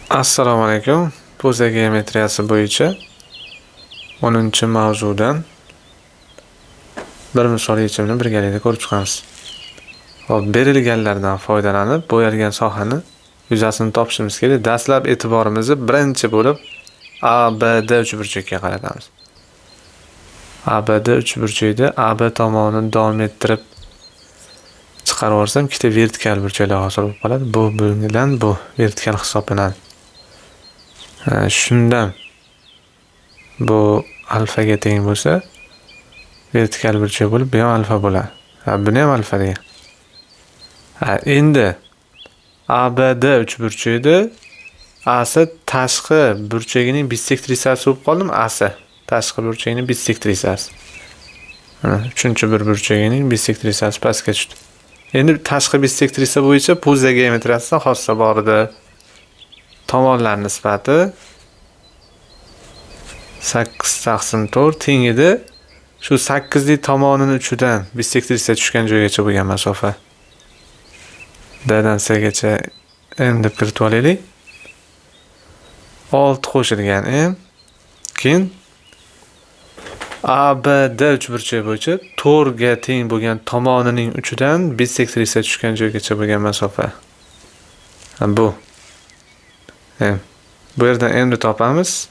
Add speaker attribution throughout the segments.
Speaker 1: Assalomu alaykum. Poza geometriyasi bo'yicha 10-mavzudan bir misol yechimini birgalikda ko'rib chiqamiz. Hop, berilganlardan foydalanib bo'yalgan sohani yuzasini topishimiz kerak. Dastlab e'tiborimizni birinchi bo'lib ABD uchburchakka qaratamiz. ABD uchburchakda AB tomonini davom ettirib chiqarib olsam, ikkita vertikal burchaklar hosil bo'lib qoladi. Bu bilan bu vertikal hisoblanadi. Shundan bu alfaga teng bo'lsa, vertikal burchak bo'lib, bu ham alfa bo'ladi. Buni ham alfa degan. Endi ABD uchburchakda AC tashqi burchagining bissektrissasi bo'lib qoldimi? AC tashqi burchagining bissektrissasi. 3-bir burchagining bissektrissasi pastga tushdi. Endi tashqi bissektrissa bo'yicha poza geometriyasida xossa bor edi. Tomonlar nisbati 8/4 teng edi. Shu 8lik tomonining uchidan bissektrissa tushgan joygacha bo'lgan masofa. D'dan C'gacha m deb kiritib olaylik. 6 qo'shilgan m. Keyin ABD uchburchak bo'yicha 4 ga teng bo'lgan tomonining uchidan bissektrissa tushgan joygacha bo'lgan masofa. Bu bu yerdan m ni topamiz.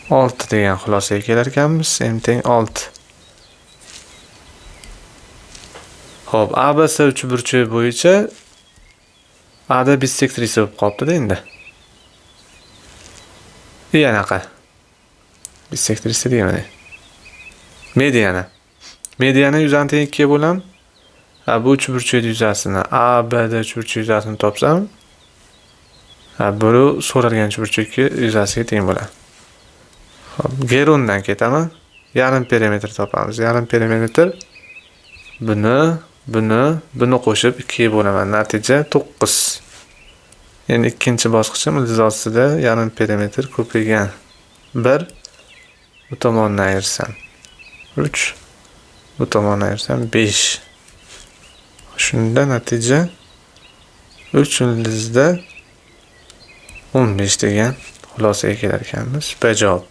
Speaker 1: Olti degan xulosaga kelar ekanmiz. M teng 6. Xo'p, ABC uchburchak bo'yicha A da bissektrissa bo'lib qolibdi-da endi. Yanaqa. Bissektrissa deyman. Mediana. Mediana yuzani teng 2 ga bo'lam. Bu uchburchak yuzasini ABD uchburchak yuzasini topsam, bu so'ralgan uchburchak yuzasiga teng bo'ladi. Xo'p, gerondan ketaman. Yarim perimetr topamiz. Yarim perimetr buni qo'shib 2 ga bo'laman. Natija 9. Endi ikkinchi bosqichim ildiz yarim perimetr ko'paygan 1 bu tomondan ayirsam 3 bu tomondan ayirsam 5. Shunda natija 3 ildizda 15 degan xulosaga kelar ekanmiz. Bajavob.